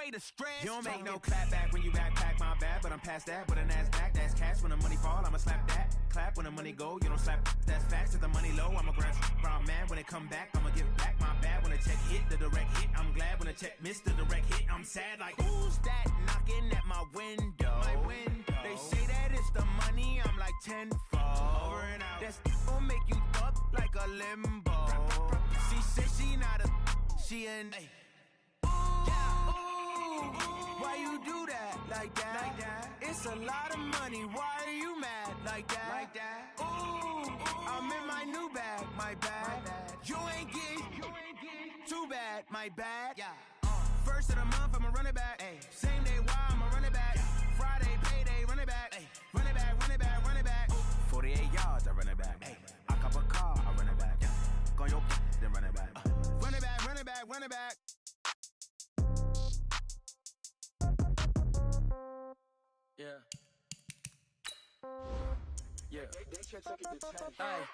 away the stress. You don't make no clap back when you backpack, my bad, but I'm past that. With a NASDAQ, that's cash. When the money fall, I'ma slap that. Clap when the money go, you don't slap. That's facts. If the money low, I'ma grab brown man. When it come back, I'ma give back my bad. When the check hit, the direct hit, I'm glad. When the check missed the direct hit, I'm sad. Like, who's that knocking at my window? They say that it's the money, I'm like tenfold. Over and out. That's gon' make you up like a limbo. She said she not a, she an. Why you do that like that? It's a lot of money. Why are you mad like that? Ooh, I'm in my new bag, my bad. You ain't getting too bad, my bad. First of the month, I'ma run it back. Same day, why I'ma run it back. Friday, payday, run it back. Run it back, run it back, run it back. 48 yards, I run it back. I cop a car, I run it back. Go on your then run it back. Run it back, run it back, run it back. Yeah. Yeah. Hey,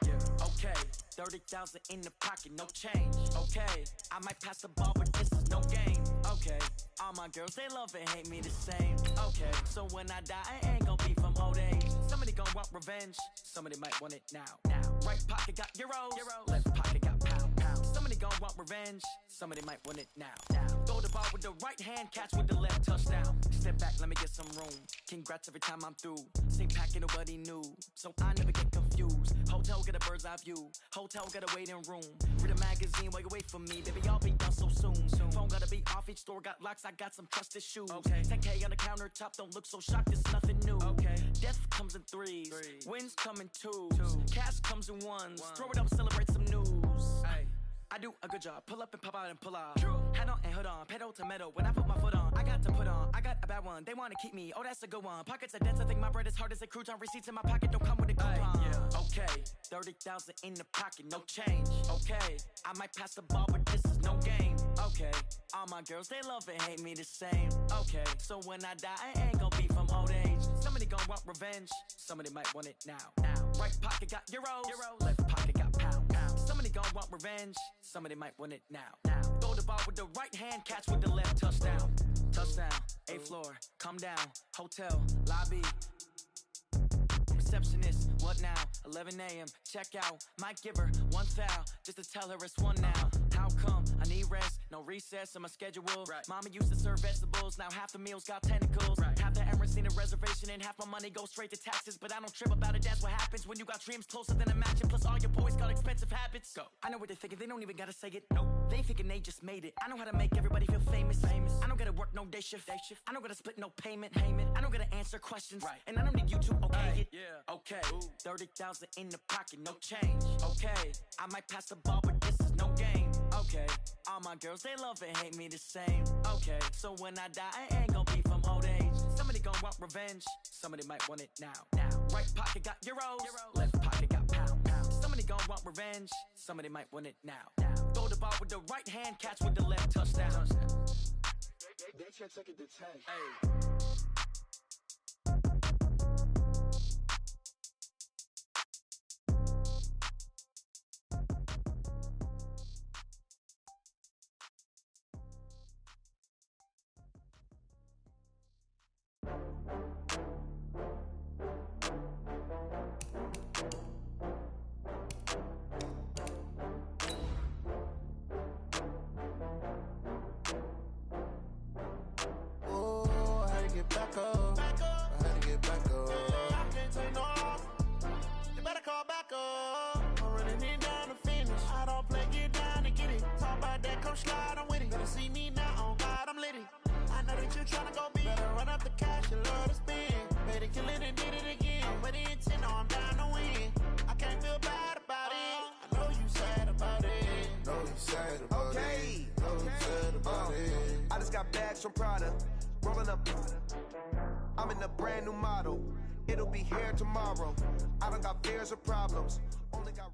yeah. Okay. 30,000 in the pocket, no change. Okay. I might pass the ball, but this is no game. Okay. All my girls, they love and hate me the same. Okay. So when I die, I ain't gon' be from old age. Somebody gon' want revenge. Somebody might want it now. Right pocket got euros. Left pocket got pound. Somebody gon' want revenge. Somebody might want it now. Throw the ball with the right hand, catch with the left, touchdown. Step back, let me get some room. Congrats every time I'm through. Same packet, nobody knew. So I never get confused. Hotel get a bird's eye view. Hotel got a waiting room. Read a magazine while you wait for me. Baby, I'll be done so soon. Phone gotta be off, each store got locks. I got some trusted shoes. 10K on the countertop, don't look so shocked, it's nothing new. Death comes in threes. Wins come in twos. Cash comes in ones. Throw it up, celebrate some news. I do a good job. Pull up and pop out and pull out. Head on and hood on. Pedal to metal. When I put my foot on, I got to put on. I got a bad one. They want to keep me. Oh, that's a good one. Pockets are dense. I think my bread is hard as a crouton. Receipts in my pocket don't come with a coupon. Okay. 30,000 in the pocket. No change. Okay. I might pass the ball, but this is no game. Okay. All my girls, they love and hate me the same. Okay. So when I die, I ain't gon' be from old age. Somebody gon' want revenge. Somebody might want it now. Right pocket got euros. Left pocket got pound. Somebody gon' want revenge. Somebody might want it now. Throw the ball with the right hand, catch with the left, touchdown. Touchdown, 8th floor, come down, hotel, lobby. Receptionist, what now? 11 a.m., check out. Might give her one foul, just to tell her it's one now. How come? I need rest, no recess in my schedule. Mama used to serve vegetables, now half the meals got tentacles. Half the errands need a reservation and half my money goes straight to taxes. But I don't trip about it, that's what happens when you got dreams closer than a mansion. Plus all your boys got expensive habits. Go. I know what they're thinking, they don't even gotta say it. Nope. They thinking they just made it. I know how to make everybody feel famous. I don't gotta work no day shift. I don't gotta split no payment. I don't gotta answer questions. And I don't need you to okay it. Okay, 30,000 in the pocket, no change. Okay, I might pass the ball, but this is no game. Okay, all my girls, they love and hate me the same. Okay, so when I die, I ain't gon' be from old age. Somebody gon' want revenge. Somebody might want it now. Right pocket got euros. Left pocket got pound. Somebody gon' want revenge. Somebody might want it now. Throw the ball with the right hand, catch with the left, touchdown. They can't take it to 10. Hey. Back up. I had to get back up. I can't take no loss. You better call back up. I'm running it down to finish. I don't play, get down to get it. Talk about that, come slide, I'm with it. Better see me now, on God, I'm litty. I know that you tryna go big. Better run up the cash, you love to spend. Better kill it and did it again. I'm with the intent, no, I'm down to win. I can't feel bad about it. I know you sad about it. Know you sad about it. Know you sad about it. I just got bags from Prada. Rolling up, I'm in a brand new model. It'll be here tomorrow. I don't got fears or problems. Only got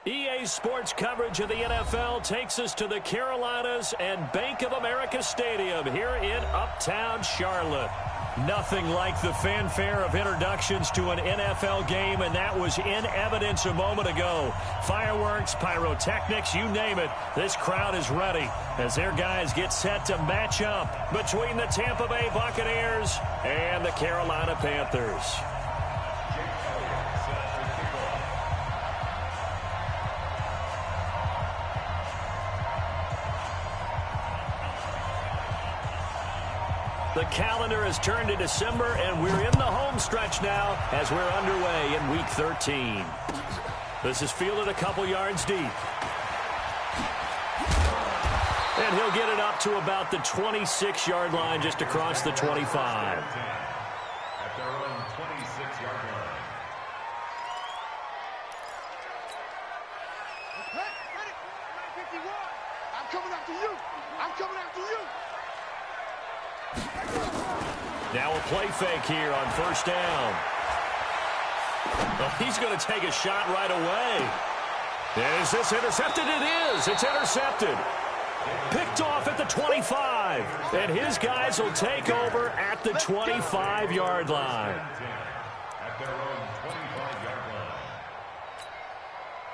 EA Sports coverage of the NFL takes us to the Carolinas and Bank of America Stadium here in Uptown Charlotte. Nothing like the fanfare of introductions to an NFL game, and that was in evidence a moment ago. Fireworks, pyrotechnics, you name it. This crowd is ready as their guys get set to match up between the Tampa Bay Buccaneers and the Carolina Panthers. The calendar has turned to December, and we're in the home stretch now as we're underway in Week 13. This is fielded a couple yards deep. And he'll get it up to about the 26-yard line, just across the 25. At their own 26-yard line. Hey, I'm coming after you. I'm coming after you. Now a play fake here on first down. Oh, he's going to take a shot right away. Is this intercepted? It is. It's intercepted. Picked off at the 25. And his guys will take over at the 25-yard line. At their own 25-yard line.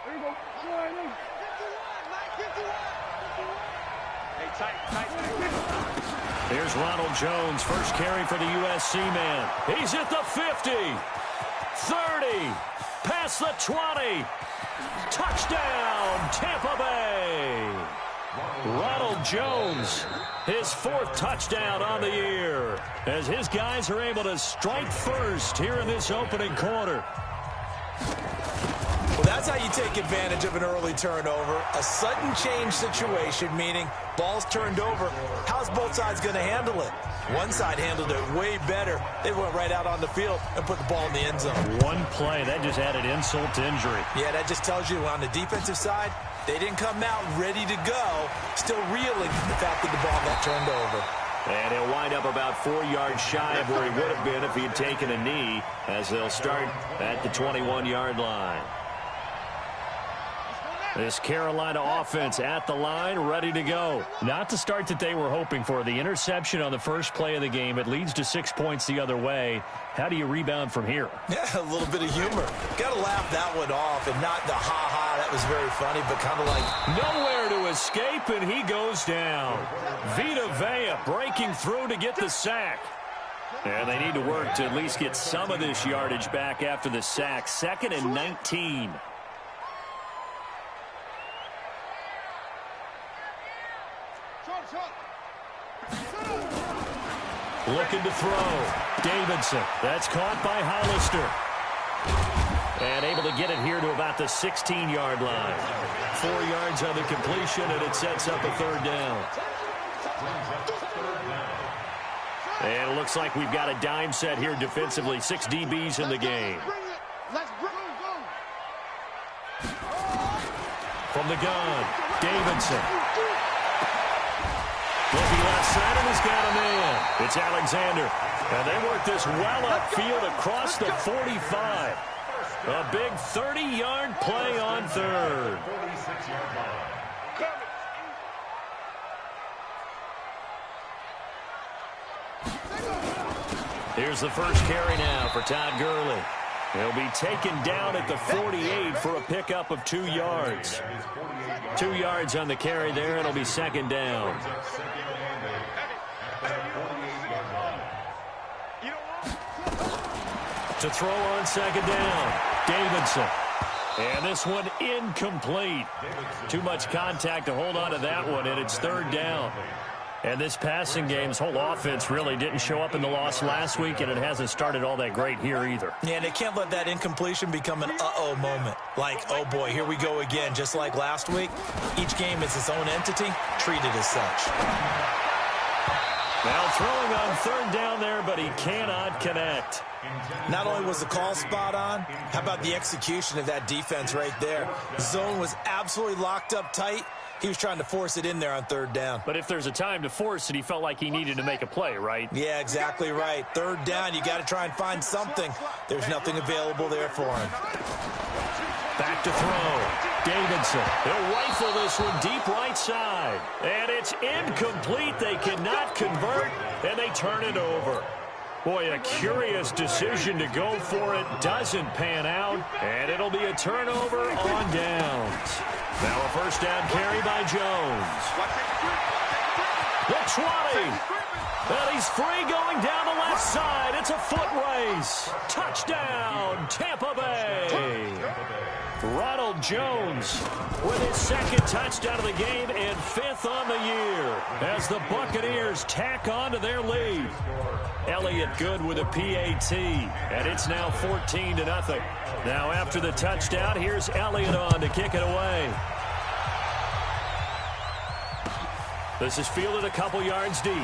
There you go. Hey, tight. Here's Ronald Jones, first carry for the USC man. He's at the 50, 30, past the 20. Touchdown, Tampa Bay. Ronald Jones, his fourth touchdown on the year, as his guys are able to strike first here in this opening quarter. Well, that's how you take advantage of an early turnover. A sudden change situation, meaning ball's turned over. How's both sides going to handle it? One side handled it way better. They went right out on the field and put the ball in the end zone. One play, that just added insult to injury. Yeah, that just tells you on the defensive side, they didn't come out ready to go, still reeling the fact that the ball got turned over. And he'll wind up about 4 yards shy of where he would have been if he had taken a knee, as they'll start at the 21-yard line. This Carolina offense at the line, ready to go. Not the start that they were hoping for. The interception on the first play of the game, it leads to 6 points the other way. How do you rebound from here? Yeah, a little bit of humor. Got to laugh that one off, and not the ha-ha, that was very funny, but kind of like... Nowhere to escape, and he goes down. Vita Vea breaking through to get the sack. And they need to work to at least get some of this yardage back after the sack. 2nd and 19. Looking to throw. Davidson. That's caught by Hollister. And able to get it here to about the 16-yard line. 4 yards on the completion, and it sets up a third down. And it looks like we've got a dime set here defensively. 6 DBs in the game. From the gun, Davidson. Looking left side, and he's got a man. It's Alexander. And they work this well upfield across the 45. A big 30-yard play on third. Here's the first carry now for Todd Gurley. He'll be taken down at the 48 for a pickup of 2 yards. 2 yards on the carry there. It'll be second down. To throw on second down, Davidson. And this one incomplete. Too much contact to hold on to that one, and it's third down. And this passing game's whole offense really didn't show up in the loss last week, and it hasn't started all that great here either. Yeah, and they can't let that incompletion become an uh-oh moment. Like, oh boy, here we go again, just like last week. Each game is its own entity, treated as such. Now throwing on third down there, but he cannot connect. Not only was the call spot on, how about the execution of that defense right there? The zone was absolutely locked up tight. He was trying to force it in there on third down. But if there's a time to force it, he felt like he needed to make a play, right? Yeah, exactly right. Third down, you got to try and find something. There's nothing available there for him. Back to throw. Davidson. He'll rifle this one deep right side. And it's incomplete. They cannot convert, and they turn it over. Boy, a curious decision to go for it. Doesn't pan out, and it'll be a turnover on downs. Now a first down carry by Jones. The 20. And he's free going down the left side. It's a foot race. Touchdown, Tampa Bay. Ronald Jones with his second touchdown of the game and 5th on the year as the Buccaneers tack on to their lead. Elliott good with a PAT, and it's now 14-0. Now after the touchdown, here's Elliott on to kick it away. This is fielded a couple yards deep.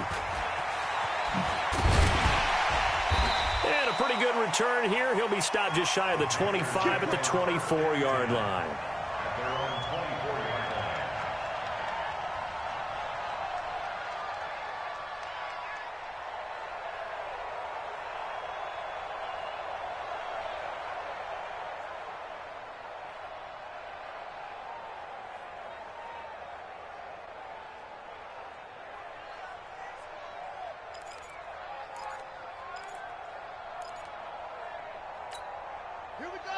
And a pretty good return here. He'll be stopped just shy of the 25 at the 24-yard line.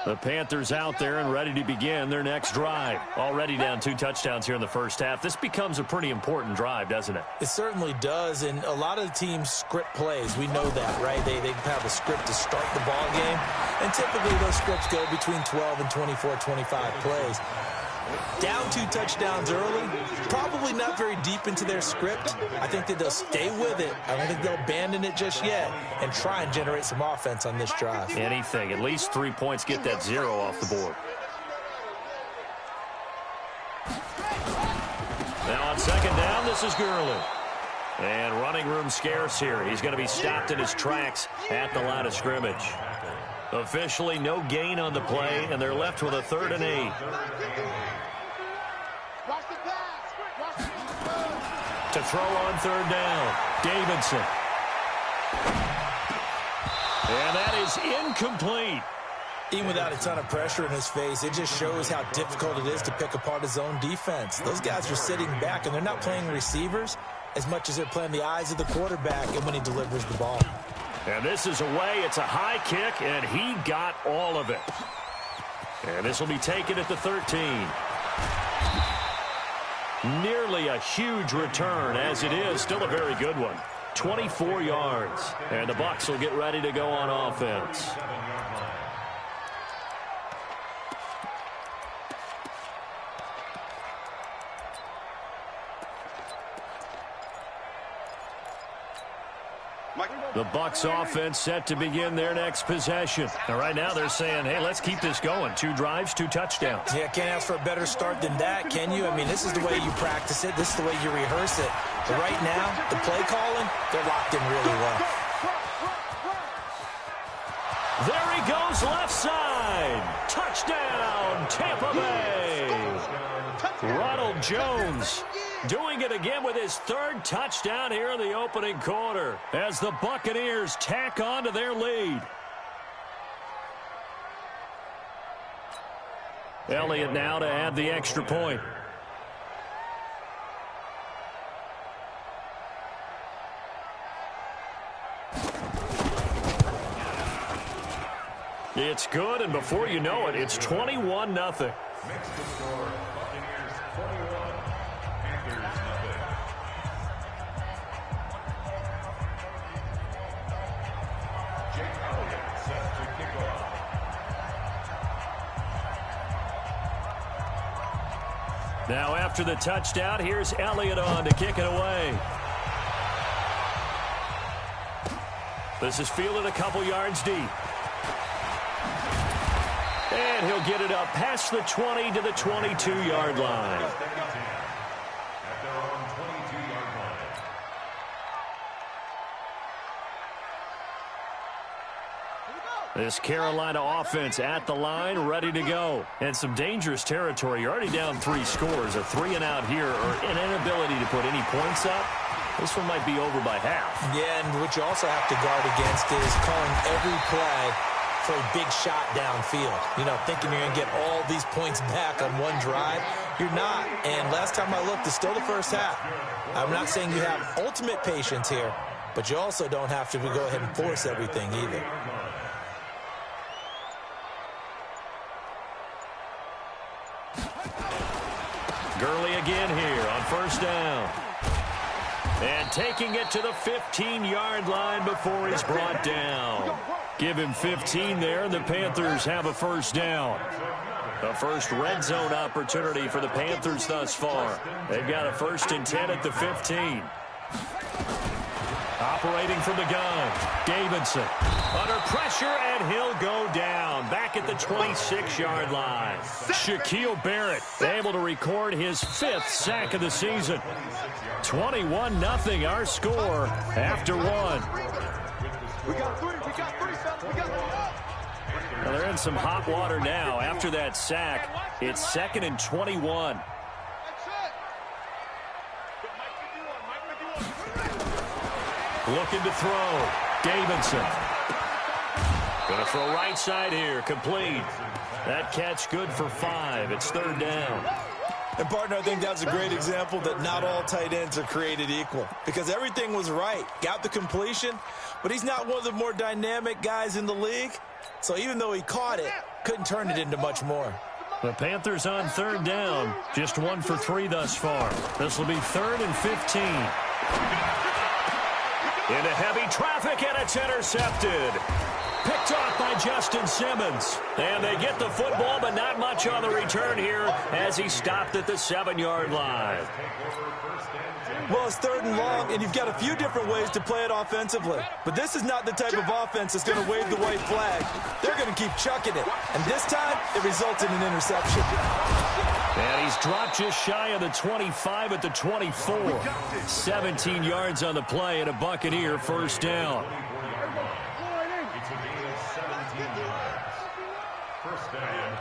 The Panthers out there and ready to begin their next drive. Already down 2 touchdowns here in the first half. This becomes a pretty important drive, doesn't it? It certainly does, and a lot of the teams script plays. We know that, right? They have a script to start the ball game, and typically those scripts go between 12 and 24, 25 plays. Down 2 touchdowns early, probably not very deep into their script. I think that they'll stay with it. I don't think they'll abandon it just yet and try and generate some offense on this drive. Anything, at least 3 points, get that 0 off the board. Now on second down, this is Gurley. And running room scarce here. He's going to be stopped in his tracks at the line of scrimmage. Officially no gain on the play, and they're left with a 3rd and 8. To throw on 3rd down, Davidson. And that is incomplete. Even without a ton of pressure in his face, it just shows how difficult it is to pick apart his own defense. Those guys are sitting back, and they're not playing receivers as much as they're playing the eyes of the quarterback and when he delivers the ball. And this is away. It's a high kick, and he got all of it. And this will be taken at the 13. Nearly a huge return, as it is. Still a very good one. 24 yards. And the Bucs will get ready to go on offense. The Bucs offense set to begin their next possession. And right now they're saying, hey, let's keep this going. 2 drives, 2 touchdowns. Yeah, can't ask for a better start than that, can you? I mean, this is the way you practice it. This is the way you rehearse it. But right now, the play calling, they're locked in really well. There he goes left side. Touchdown, Tampa Bay. Ronald Jones doing it again with his 3rd touchdown here in the opening quarter as the Buccaneers tack on to their lead. Elliott now to add the extra point. It's good, and before you know it, it's 21-0. Next to score, Buccaneers 21, Panthers 0. Jake Elliott set to kick off. Now after the touchdown, here's Elliott on to kick it away. This is fielded a couple yards deep. And he'll get it up past the 20 to the 22-yard line. At their own 22-yard line. This Carolina offense at the line, ready to go. And some dangerous territory. You're already down 3 scores. A 3-and-out here, or an inability to put any points up. This one might be over by half. Yeah, and what you also have to guard against is calling every play for a big shot downfield. You know, thinking you're going to get all these points back on one drive. You're not. And last time I looked, it's still the first half. I'm not saying you have ultimate patience here, but you also don't have to go ahead and force everything either. Gurley again here on first down. And taking it to the 15-yard line before he's brought down. Give him 15 there, and the Panthers have a first down. The first red zone opportunity for the Panthers thus far. They've got a 1st and 10 at the 15. Operating from the gun, Davidson. Under pressure, and he'll go down. Back at the 26-yard line. Shaquille Barrett able to record his 5th sack of the season. 21-0 our score after 1. We got three, fellas. We got three. Well, they're in some hot water now. After that sack, it's 2nd and 21. Looking to throw. Davidson. Going to throw right side here. Complete. That catch good for 5. It's 3rd down. And, partner, I think that's a great example that not all tight ends are created equal, because everything was right. Got the completion, but he's not one of the more dynamic guys in the league. So even though he caught it, couldn't turn it into much more. The Panthers on 3rd down. Just 1 for 3 thus far. This will be 3rd and 15. Into heavy traffic, and it's intercepted. Picked off by Justin Simmons. And they get the football, but not much on the return here as he stopped at the 7-yard line. Well, it's 3rd and long, and you've got a few different ways to play it offensively. But this is not the type of offense that's going to wave the white flag. They're going to keep chucking it. And this time, it results in an interception. And he's dropped just shy of the 25 at the 24. 17 yards on the play, and a Buccaneer 1st down. It's a gain of 17 yards. 1st down.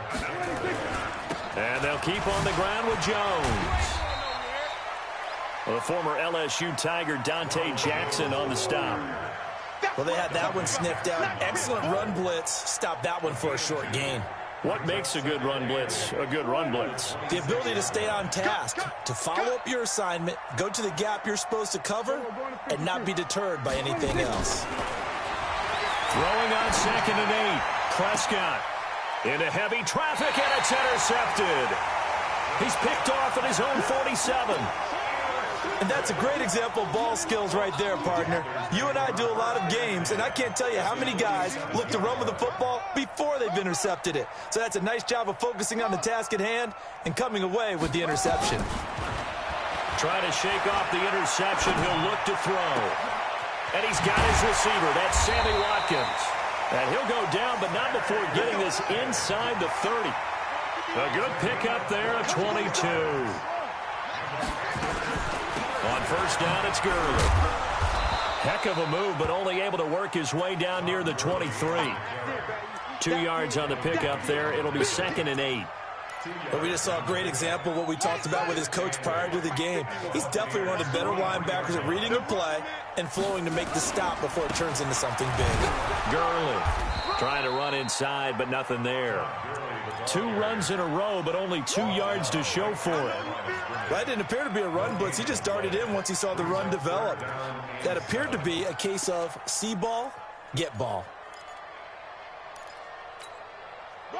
And they'll keep on the ground with Jones. The former LSU Tiger Dante Jackson on the stop. Well, they had that one sniffed out. Excellent run blitz. Stopped that one for a short gain. What makes a good run blitz a good run blitz? The ability to stay on task, to follow up your assignment, go to the gap you're supposed to cover, and not be deterred by anything else. Throwing on 2nd and 8. Prescott into heavy traffic, and it's intercepted. He's picked off at his own 47. And that's a great example of ball skills right there, partner. You and I do a lot of games, and I can't tell you how many guys look to run with the football before they've intercepted it. So that's a nice job of focusing on the task at hand and coming away with the interception. Trying to shake off the interception. He'll look to throw. And he's got his receiver. That's Sammy Watkins. And he'll go down, but not before getting this inside the 30. A good pickup there, a 22. On 1st down, it's Gurley. Heck of a move, but only able to work his way down near the 23. 2 yards on the pickup there. It'll be 2nd and 8. But we just saw a great example of what we talked about with his coach prior to the game. He's definitely one of the better linebackers at reading a play and flowing to make the stop before it turns into something big. Gurley trying to run inside, but nothing there. 2 runs in a row, but only 2 yards to show for it. That didn't appear to be a run blitz. He just darted in once he saw the run develop. That appeared to be a case of see ball, get ball.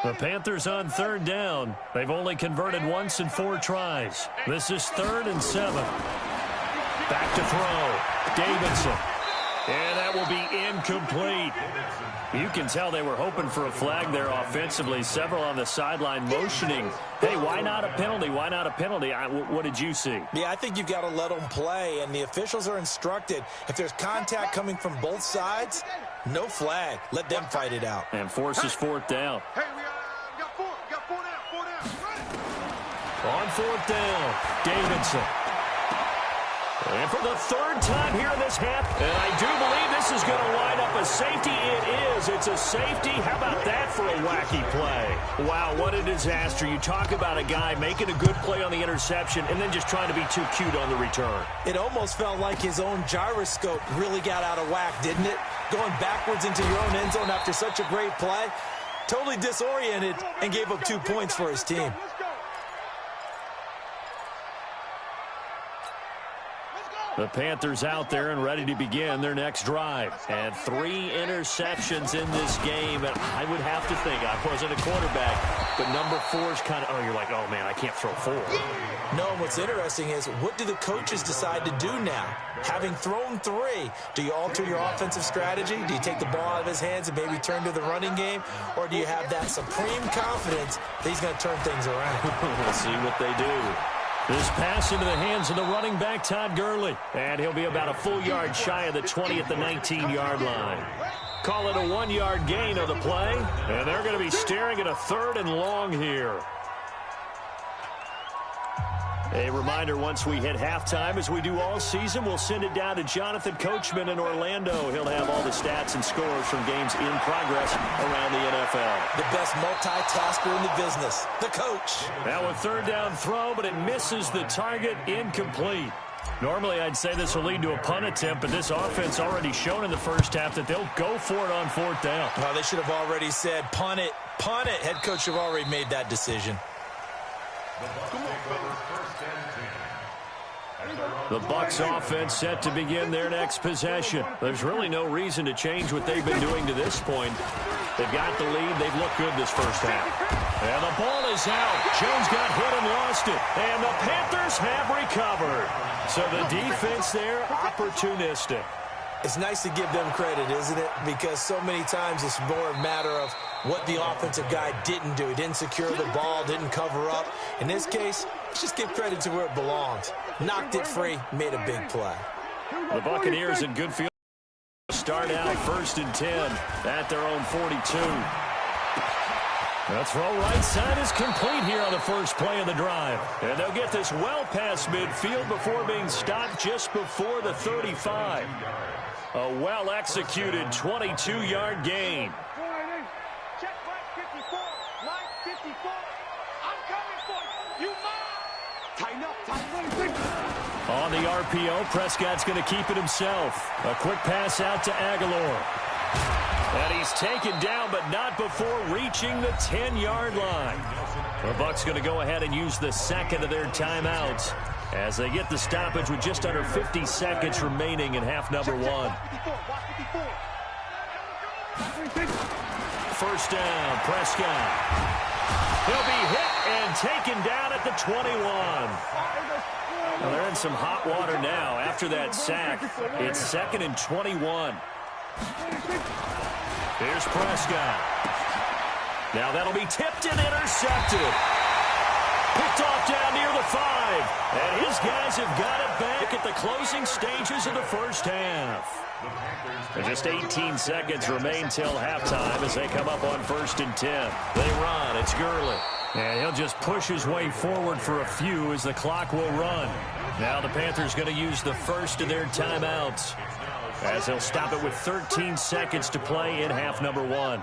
The Panthers on 3rd down. They've only converted once in 4 tries. This is 3rd and 7. Back to throw. Davidson. And that will be incomplete. You can tell they were hoping for a flag there offensively. Several on the sideline motioning. Hey, why not a penalty? Why not a penalty? What did you see? Yeah, I think you've got to let them play, and the officials are instructed. If there's contact coming from both sides, no flag. Let them fight it out. And forces 4th down. Hey, we got four down. On 4th down, Davidson. And for the 3rd time here in this half, and I do believe this is going to line up a safety. It is. It's a safety. How about that for a wacky play? Wow, what a disaster. You talk about a guy making a good play on the interception and then just trying to be too cute on the return. It almost felt like his own gyroscope really got out of whack, didn't it? Going backwards into your own end zone after such a great play. Totally disoriented and gave up 2 points for his team. The Panthers out there and ready to begin their next drive. And 3 interceptions in this game. And I would have to think, I wasn't a quarterback, but number 4 is kind of, you're like, oh, man, I can't throw 4. No, what's interesting is, what do the coaches decide to do now? Having thrown 3, do you alter your offensive strategy? Do you take the ball out of his hands and maybe turn to the running game? Or do you have that supreme confidence that he's going to turn things around? We'll see what they do. This pass into the hands of the running back, Todd Gurley. And he'll be about a full yard shy of the 20 at the 19-yard line. Call it a 1-yard gain of the play. And they're going to be staring at a 3rd and long here. A reminder, once we hit halftime, as we do all season, we'll send it down to Jonathan Coachman in Orlando. He'll have all the stats and scores from games in progress around the NFL. The best multitasker in the business, the coach. Now a 3rd down throw, but it misses the target, incomplete. Normally, I'd say this will lead to a punt attempt, but this offense already shown in the first half that they'll go for it on 4th down. Well, they should have already said, punt it, punt it. Head coach should have already made that decision. The Bucs offense set to begin their next possession. There's really no reason to change what they've been doing to this point. They've got the lead. They've looked good this first half. And the ball is out. Jones got hit and lost it. And the Panthers have recovered. So the defense there, opportunistic. It's nice to give them credit, isn't it? Because so many times it's more a matter of what the offensive guy didn't do. He didn't secure the ball, didn't cover up. In this case, let's just give credit to where it belongs. Knocked it free, made a big play. The Buccaneers in good field. Start out 1st and 10 at their own 42. The throw right side is complete here on the first play of the drive. And they'll get this well past midfield before being stopped just before the 35. A well-executed 22-yard gain. Check line 54. Line 54. I'm coming for you. You mine. Tighten up. Tighten up. On the RPO, Prescott's going to keep it himself. A quick pass out to Aguilar. And he's taken down, but not before reaching the 10-yard line. The Bucs going to go ahead and use the 2nd of their timeouts as they get the stoppage with just under 50 seconds remaining in half number 1. First down, Prescott. He'll be hit and taken down at the 21. Well, they're in some hot water now after that sack. It's 2nd and 21. Here's Prescott. Now that'll be tipped and intercepted. Picked off down near the 5. And his guys have got it back at the closing stages of the first half. And just 18 seconds remain till halftime as they come up on 1st and 10. They run. It's Gurley. And he'll just push his way forward for a few as the clock will run. Now the Panthers going to use the first of their timeouts as they'll stop it with 13 seconds to play in half number 1.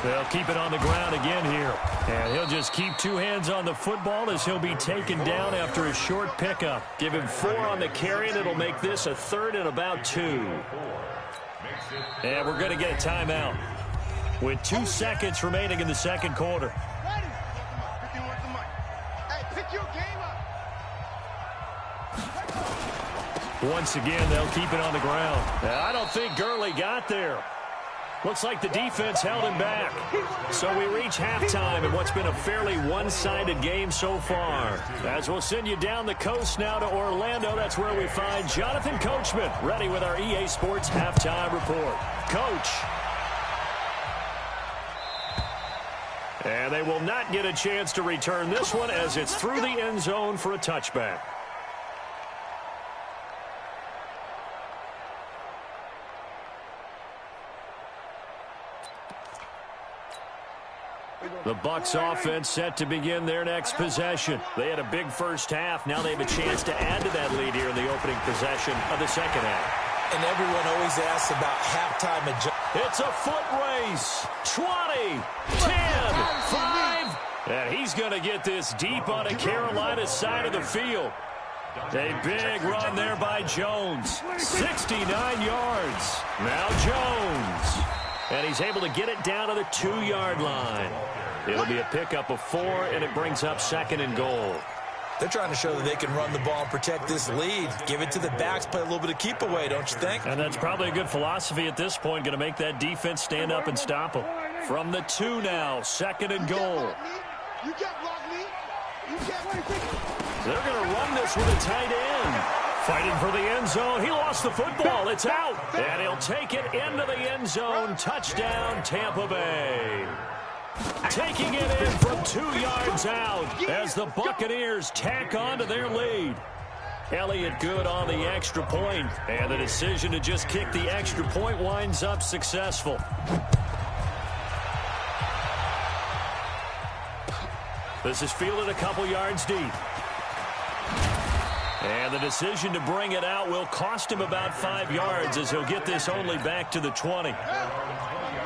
They'll keep it on the ground again here. And he'll just keep 2 hands on the football as he'll be taken down after a short pickup. Give him 4 on the carry, and it'll make this a 3rd and about 2. And we're going to get a timeout with 2 seconds remaining in the second quarter. Once again, they'll keep it on the ground. I don't think Gurley got there. Looks like the defense held him back. So we reach halftime in what's been a fairly one-sided game so far. As we'll send you down the coast now to Orlando, that's where we find Jonathan Coachman, ready with our EA Sports Halftime Report. Coach. And they will not get a chance to return this one as it's through the end zone for a touchback. The Bucs offense set to begin their next possession. They had a big first half. Now they have a chance to add to that lead here in the opening possession of the second half. And everyone always asks about halftime adjustment. It's a foot race. 20, 10, 5. And he's going to get this deep on a Carolina side of the field. A big run there by Jones. 69 yards. Now Jones. And he's able to get it down to the 2-yard line. It'll be a pickup of 4, and it brings up 2nd and goal. They're trying to show that they can run the ball and protect this lead. Give it to the backs, play a little bit of keep away, don't you think? And that's probably a good philosophy at this point, going to make that defense stand up and stop them. From the 2 now, 2nd and goal. You can't block me. You can't. They're going to run this with a tight end. Fighting for the end zone. He lost the football. It's out. And he'll take it into the end zone. Touchdown, Tampa Bay. Taking it in from 2 yards out as the Buccaneers tack on to their lead. Elliott good on the extra point, and the decision to just kick the extra point winds up successful. This is fielded a couple yards deep. And the decision to bring it out will cost him about 5 yards as he'll get this only back to the 20.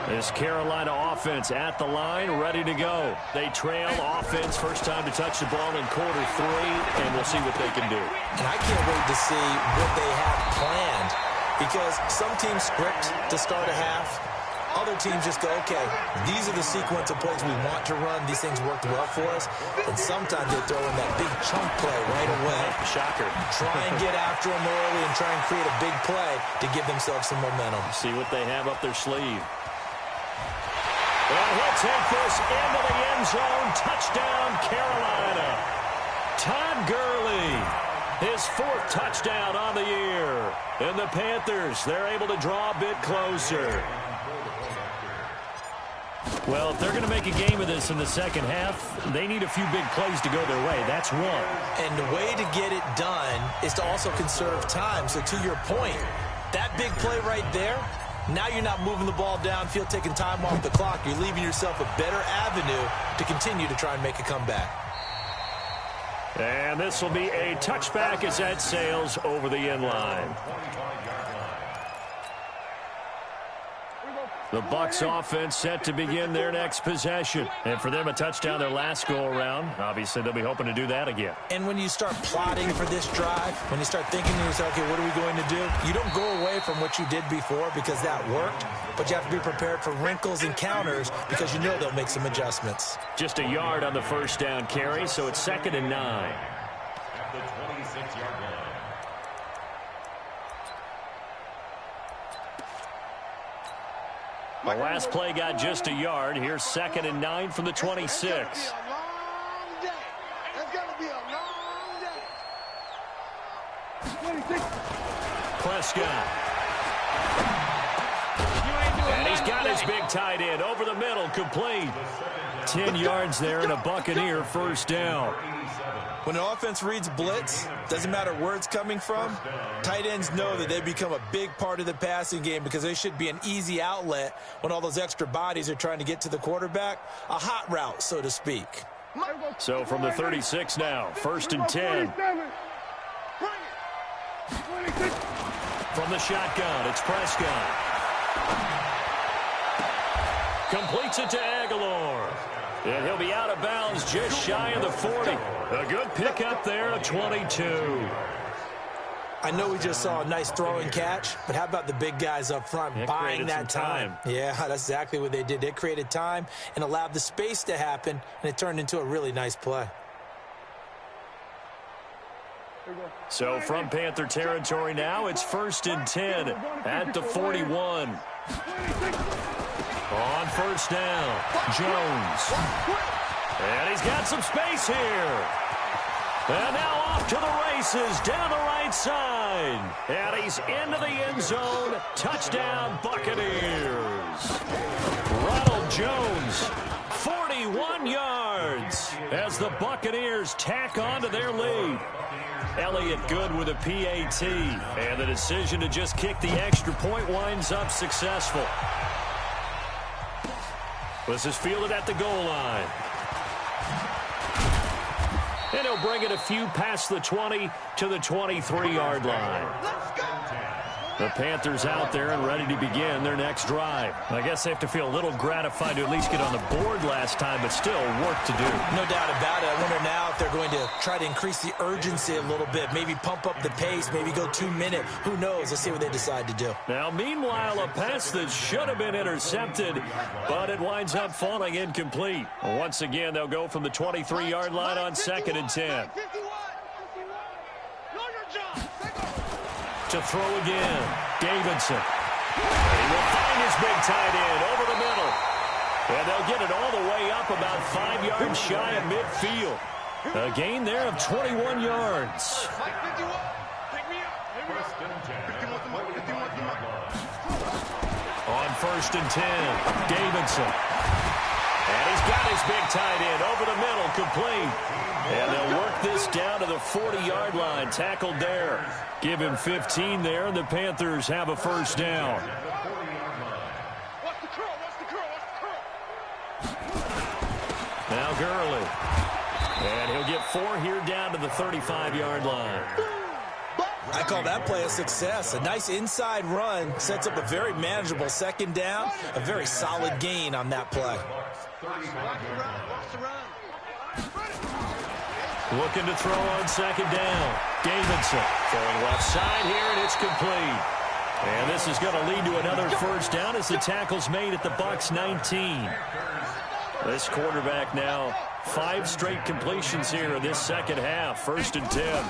This Carolina offense at the line, ready to go. They trail offense, first time to touch the ball in quarter 3, and we'll see what they can do. And I can't wait to see what they have planned, because some teams script to start a half. Other teams just go, okay, these are the sequence of plays we want to run. These things worked well for us. And sometimes they throw in that big chunk play right away. Shocker. Try and get after them early and try and create a big play to give themselves some momentum. See what they have up their sleeve. And he'll take this into the end zone. Touchdown, Carolina. Todd Gurley, his 4th touchdown on the year. And the Panthers, they're able to draw a bit closer. Well, if they're going to make a game of this in the second half, they need a few big plays to go their way. That's one. And the way to get it done is to also conserve time. So to your point, that big play right there, now you're not moving the ball downfield, taking time off the clock. You're leaving yourself a better avenue to continue to try and make a comeback. And this will be a touchback as that sails over the end line. The Bucs offense set to begin their next possession. And for them, a touchdown their last go-around. Obviously, they'll be hoping to do that again. And when you start plotting for this drive, when you start thinking to yourself, okay, what are we going to do? You don't go away from what you did before because that worked, but you have to be prepared for wrinkles and counters because you know they'll make some adjustments. Just a yard on the first down carry, so it's 2nd and 9. At the 26-yard line. The last play got just a yard. Here's 2nd and 9 from the 26. It's going to be a long day. Prescott. And he's got his big tight end over the middle, complete. 10 yards there and a Buccaneer first down. When an offense reads blitz, doesn't matter where it's coming from, tight ends know that they become a big part of the passing game because they should be an easy outlet when all those extra bodies are trying to get to the quarterback. A hot route, so to speak. So from the 36 now, 1st and 10. From the shotgun, it's Prescott. Completes it to Aguilar. And he'll be out of bounds just shy of the 40. A good pickup there at 22. I know we just saw a nice throw and catch, but how about the big guys up front buying that time? Yeah, that's exactly what they did. They created time and allowed the space to happen, and it turned into a really nice play. So from Panther territory now, it's 1st and 10 at the 41. On first down, Jones. And he's got some space here. And now off to the races down the right side. And he's into the end zone. Touchdown, Buccaneers. Ronald Jones, 41 yards as the Buccaneers tack on to their lead. Elliott good with a PAT. And the decision to just kick the extra point winds up successful. This is fielded at the goal line. And he'll bring it a few past the 20 to the 23-yard line. The Panthers out there and ready to begin their next drive. I guess they have to feel a little gratified to at least get on the board last time, but still work to do. No doubt about it. I wonder now if they're going to try to increase the urgency a little bit, maybe pump up the pace, maybe go 2-minute. Who knows? Let's see what they decide to do. Now, meanwhile, a pass that should have been intercepted, but it winds up falling incomplete. Once again, they'll go from the 23-yard line on 2nd and 10. to throw again. Davidson. He will find his big tight end over the middle. And they'll get it all the way up about 5 yards shy of midfield. A gain there of 21 yards. On 1st and 10, Davidson. And he's got his big tight end over the middle, complete. And they'll work this down to the 40-yard line, tackled there. Give him 15 there, and the Panthers have a first down. Now Gurley. And he'll get 4 here down to the 35-yard line. I call that play a success. A nice inside run sets up a very manageable second down. A very solid gain on that play. Looking to throw on second down. Davidson throwing left side here, and it's complete. And this is going to lead to another first down as the tackle's made at the Bucs 19. This quarterback now 5 straight completions here in this second half. 1st and 10.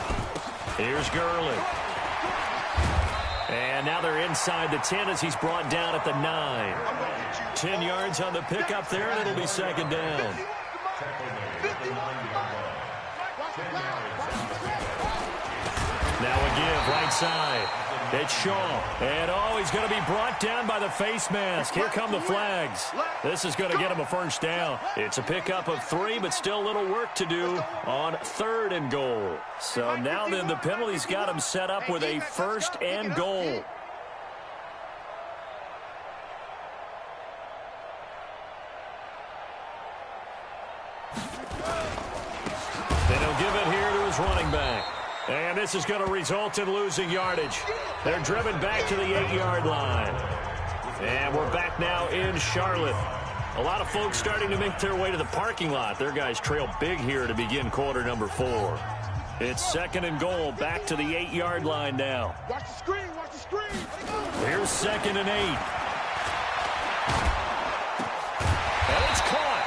Here's Gurley. And now they're inside the 10 as he's brought down at the 9. 10 yards on the pickup there, and it'll be second down. Now a give, right side. It's Shaw. And, he's going to be brought down by the face mask. Here come the flags. This is going to get him a first down. It's a pickup of 3, but still a little work to do on 3rd and goal. So now then the penalty's got him set up with a 1st and goal. Then he'll give it here to his running back. And this is going to result in losing yardage. They're driven back to the 8-yard line. And we're back now in Charlotte. A lot of folks starting to make their way to the parking lot. Their guys trail big here to begin quarter number 4. It's 2nd and goal, back to the 8-yard line now. Watch the screen, watch the screen. Here's 2nd and 8. And it's caught.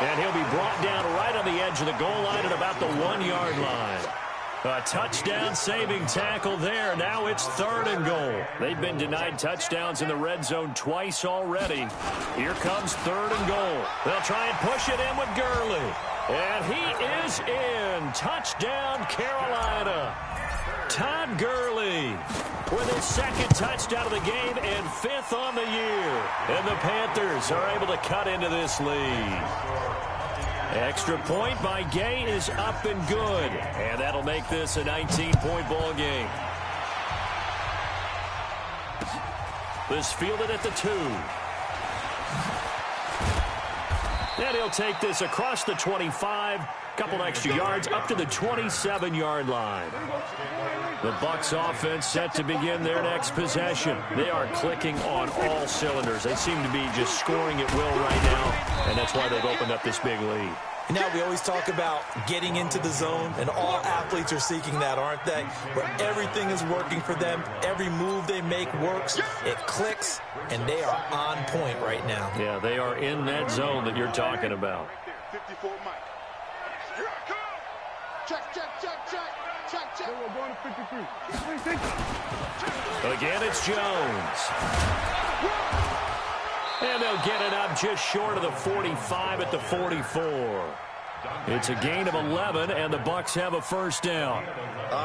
And he'll be brought down right on the edge of the goal line at about the 1-yard line. A touchdown-saving tackle there. Now it's 3rd and goal. They've been denied touchdowns in the red zone twice already. Here comes 3rd and goal. They'll try and push it in with Gurley. And he is in. Touchdown, Carolina. Todd Gurley with his 2nd touchdown of the game and 5th on the year. And the Panthers are able to cut into this lead. Extra point by Gay is up and good. And that'll make this a 19-point ball game. This fielded at the 2. And he'll take this across the 25. Couple extra yards up to the 27-yard line. The Bucs offense set to begin their next possession. They are clicking on all cylinders. They seem to be just scoring at will right now, and that's why they've opened up this big lead. Now, we always talk about getting into the zone, and all athletes are seeking that, aren't they? Where everything is working for them, every move they make works, it clicks, and they are on point right now. Yeah, they are in that zone that you're talking about. 54 Mike. Here I come. Check, check, check, check. Check, check. We're going to 53. Again, it's Jones. And they'll get it up just short of the 45 at the 44. It's a gain of 11, and the Bucs have a first down.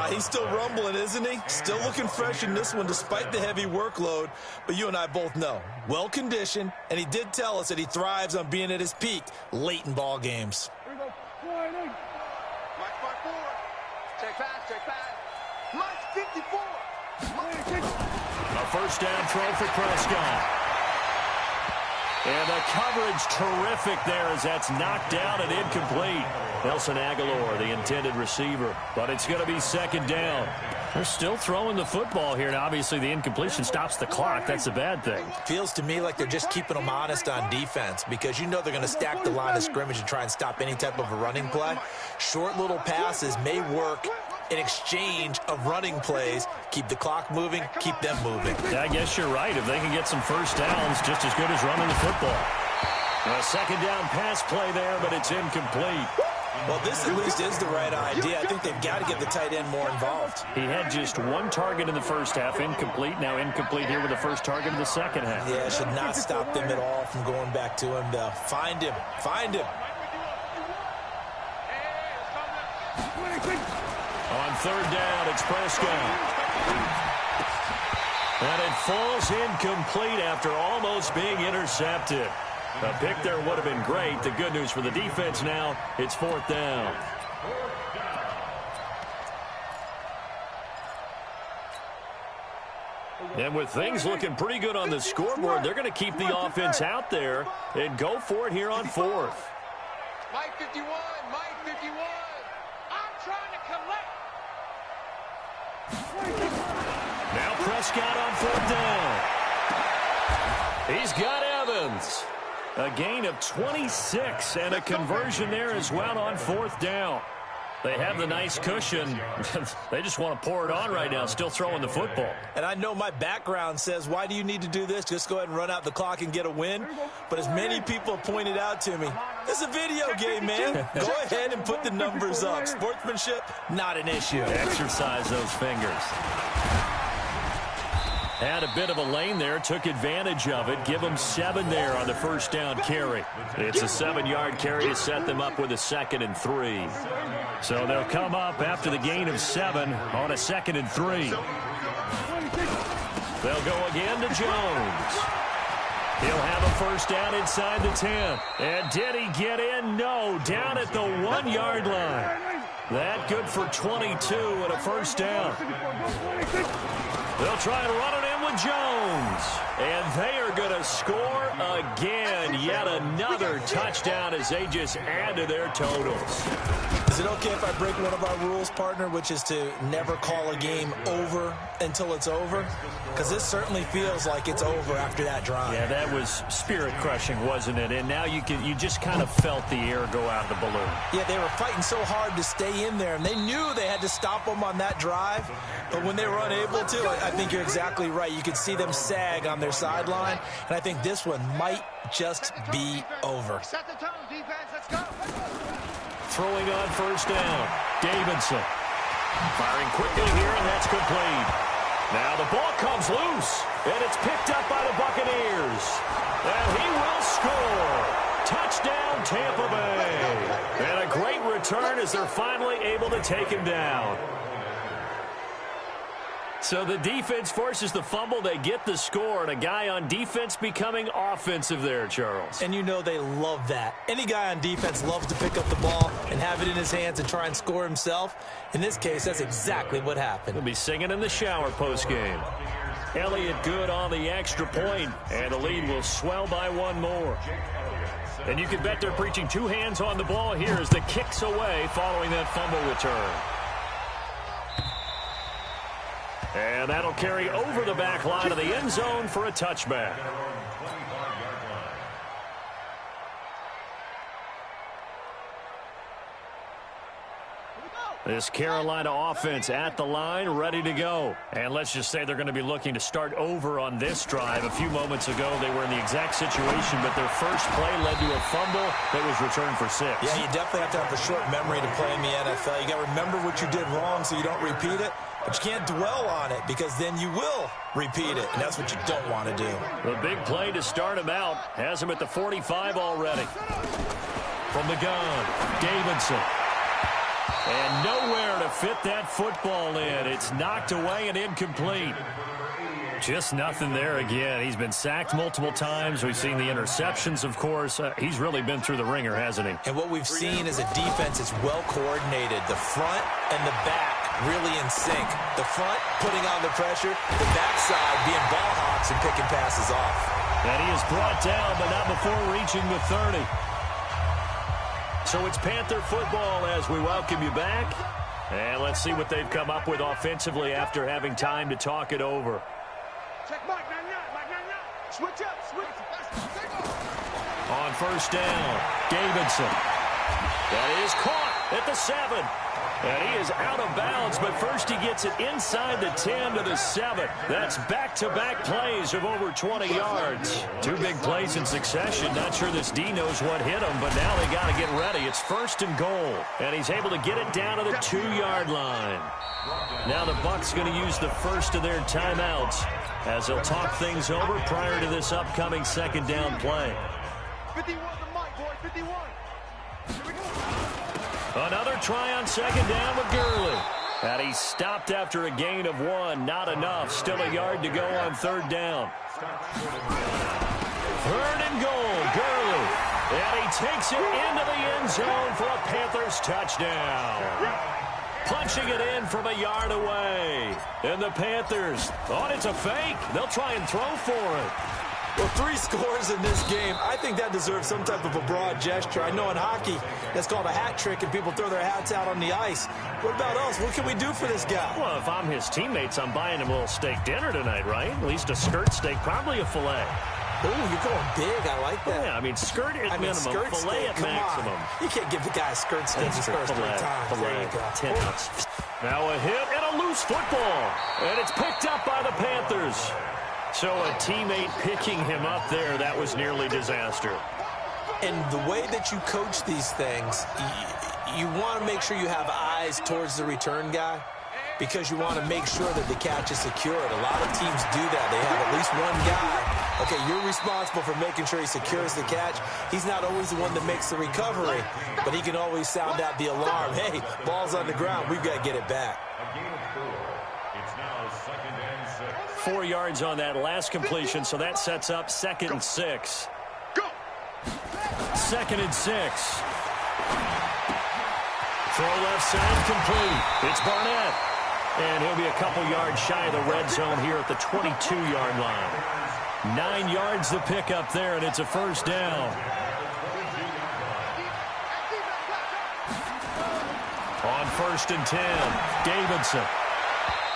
He's still rumbling, isn't he? Still looking fresh in this one despite the heavy workload. But you and I both know, well-conditioned, and he did tell us that he thrives on being at his peak late in ball games. Here we go. Mike 54. Check back. Mike 54. A first down throw for Prescott. And the coverage terrific there as that's knocked down and incomplete. Nelson Aguilar, the intended receiver. But it's going to be second down. They're still throwing the football here. And obviously the incompletion stops the clock. That's a bad thing. Feels to me like they're just keeping them honest on defense because you know they're going to stack the line of scrimmage and try and stop any type of a running play. Short little passes may work in exchange of running plays. Keep the clock moving, keep them moving. Yeah, I guess you're right. If they can get some first downs, just as good as running the football. A second down pass play there, but it's incomplete. Well, this at least is the right idea. I think they've got to get the tight end more involved. He had just one target in the first half, incomplete. Now incomplete here with the first target of the second half. Yeah, should not stop them at all from going back to him, though. Find him. Find him. On third down, it's Prescott. And it falls incomplete after almost being intercepted. A pick there would have been great. The good news for the defense now, it's fourth down. And with things looking pretty good on the scoreboard, they're going to keep the offense out there and go for it here on fourth. Mike 51, Mike 51. I'm trying to collect. Now Prescott on fourth down. He's got Evans. A gain of 26 and a conversion there as well on fourth down. They have the nice cushion. They just want to pour it on right now, still throwing the football. And I know my background says, why do you need to do this? Just go ahead and run out the clock and get a win. But as many people have pointed out to me, this is a video game, man. Go ahead and put the numbers up. Sportsmanship, not an issue. Exercise those fingers. Had a bit of a lane there, took advantage of it. Give them 7 there on the first down carry. It's a 7-yard carry to set them up with a 2nd and 3. So they'll come up after the gain of 7 on a 2nd and 3. They'll go again to Jones. He'll have a first down inside the 10. And did he get in? No, down at the 1-yard line. That good for 22 and a first down. They'll try and run it in with Jones. And they are going to score again. Yet another touchdown as they just add to their totals. Is it okay if I break one of our rules, partner, which is to never call a game over until it's over? Because this certainly feels like it's over after that drive. Yeah, that was spirit-crushing, wasn't it? And now you just kind of felt the air go out of the balloon. Yeah, they were fighting so hard to stay in there, and they knew they had to stop them on that drive. But when they were unable to, I think you're exactly right. You could see them sag on their sideline, and I think this one might just be over. Set the tone, defense. Let's go. Throwing on first down, Davidson. Firing quickly here, and that's complete. Now the ball comes loose, and it's picked up by the Buccaneers. And he will score. Touchdown, Tampa Bay. And a great return as they're finally able to take him down. So the defense forces the fumble. They get the score, and a guy on defense becoming offensive there, Charles. And you know they love that. Any guy on defense loves to pick up the ball and have it in his hands and try and score himself. In this case, that's exactly what happened. He'll be singing in the shower postgame. Elliott good on the extra point, and the lead will swell by 1 more. And you can bet they're preaching 2 hands on the ball here as the kick's away following that fumble return. And that'll carry over the back line of the end zone for a touchback. This Carolina offense at the line, ready to go. And let's just say they're going to be looking to start over on this drive. A few moments ago, they were in the exact situation, but their first play led to a fumble that was returned for 6. Yeah, you definitely have to have a short memory to play in the NFL. You got to remember what you did wrong so you don't repeat it. But you can't dwell on it because then you will repeat it, and that's what you don't want to do. The big play to start him out has him at the 45 already. From the gun, Davidson. And nowhere to fit that football in. It's knocked away and incomplete. Just nothing there again. He's been sacked multiple times. We've seen the interceptions, of course. He's really been through the ringer, hasn't he? And what we've seen is a defense that's well coordinated. The front and the back really in sync. The front putting on the pressure, the backside being ball hawks and picking passes off. And he is brought down, but not before reaching the 30. So it's Panther football as we welcome you back. And let's see what they've come up with offensively after having time to talk it over. Check Mike 99, Mike 99. Switch up, switch. On first down, Davidson. That is caught. at the 7. And he is out of bounds, but first he gets it inside the 10 to the 7. That's back-to-back plays of over 20 yards. 2 big plays in succession. Not sure this D knows what hit him, but now they got to get ready. It's 1st and goal, and he's able to get it down to the 2-yard line. Now the Bucs going to use the first of their timeouts as they'll talk things over prior to this upcoming 2nd down play. 51 the mic, boy, 51. Here we go. Another try on 2nd down with Gurley. And he stopped after a gain of 1. Not enough. Still a yard to go on 3rd down. 3rd and goal. Gurley. And he takes it into the end zone for a Panthers touchdown. Punching it in from a yard away. And the Panthers, it's a fake. They'll try and throw for it. Well, 3 scores in this game. I think that deserves some type of a broad gesture. I know in hockey, that's called a hat trick, and people throw their hats out on the ice. What about us? What can we do for this guy? Well, if I'm his teammates, I'm buying him a little steak dinner tonight, right? At least a skirt steak, probably a filet. Ooh, you're going big. I like that. Yeah, I mean, skirt at minimum, skirt filet steak, at maximum. On. You can't give the guy a skirt steak his first 3 times. There you go. 10 ounce. Now a hit and a loose football. And it's picked up by the Panthers. So a teammate picking him up there, that was nearly disaster. And the way that you coach these things, you want to make sure you have eyes towards the return guy because you want to make sure that the catch is secured. A lot of teams do that. They have at least one guy. Okay, you're responsible for making sure he secures the catch. He's not always the one that makes the recovery, but he can always sound out the alarm. Hey, ball's on the ground. We've got to get it back. A gain of 4. It's now 2nd and 6. 4 yards on that last completion, so that sets up 2nd and 6. Go. 2nd and 6. Throw left side complete. It's Barnett. And he'll be a couple yards shy of the red zone here at the 22-yard line. 9 yards to pick up there, and it's a 1st down. On 1st and 10, Davidson.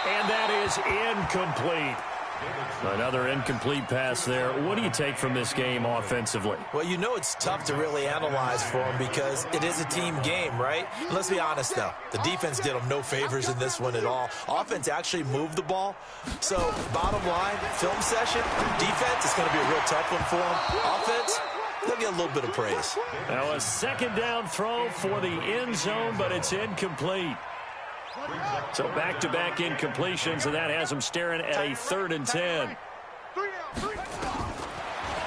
And that is incomplete. Another incomplete pass there. What do you take from this game offensively? Well, you know it's tough to really analyze for them because it is a team game, right? Let's be honest, though. The defense did them no favors in this one at all. Offense actually moved the ball. So, bottom line, film session, defense is going to be a real tough one for them. Offense, they'll get a little bit of praise. Now a 2nd down throw for the end zone, but it's incomplete. So back-to-back incompletions, and that has them staring at a 3rd and 10.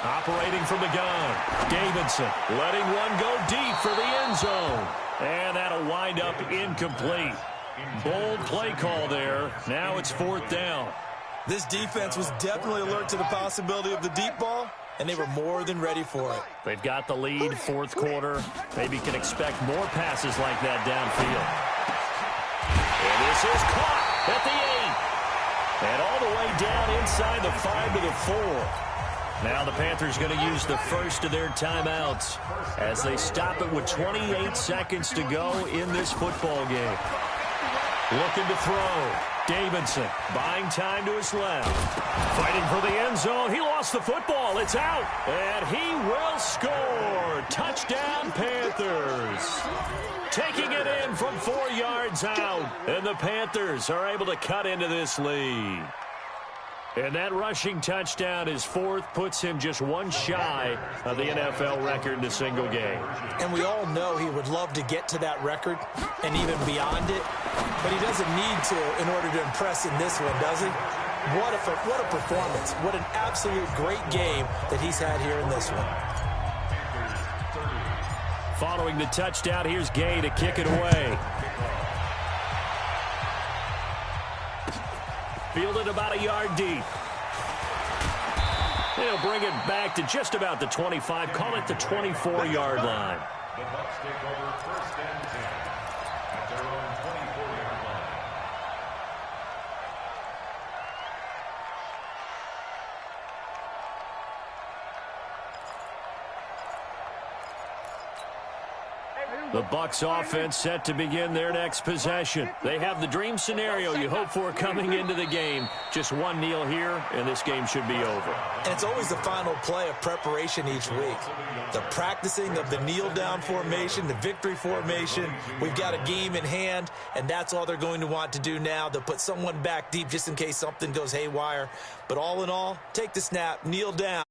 Operating from the gun, Davidson letting one go deep for the end zone. And that'll wind up incomplete. Bold play call there. Now it's 4th down. This defense was definitely alert to the possibility of the deep ball, and they were more than ready for it. They've got the lead, 4th quarter. Maybe can expect more passes like that downfield. And this is caught at the 8. And all the way down inside the 5 to the 4. Now the Panthers going to use the first of their timeouts as they stop it with 28 seconds to go in this football game. Looking to throw. Davidson buying time to his left. Fighting for the end zone. He lost the football. It's out. And he will score. Touchdown, Panthers. Taking it in from 4 yards out. And the Panthers are able to cut into this lead. And that rushing touchdown is 4th, puts him just one shy of the NFL record in a single game. And we all know he would love to get to that record and even beyond it, but he doesn't need to in order to impress in this one, does he? What a performance. What an absolute great game that he's had here in this one. Following the touchdown, here's Gay to kick it away. Fielded about a yard deep. They'll bring it back to just about the 25. Call it the 24-yard line. The Bucs take over 1st and 10 at their own 24-yard line. Hey, The Bucs offense set to begin their next possession. They have the dream scenario you hope for coming into the game. Just one kneel here, and this game should be over. And it's always the final play of preparation each week. The practicing of the kneel-down formation, the victory formation. We've got a game in hand, and that's all they're going to want to do now. They'll put someone back deep just in case something goes haywire. But all in all, take the snap, kneel down.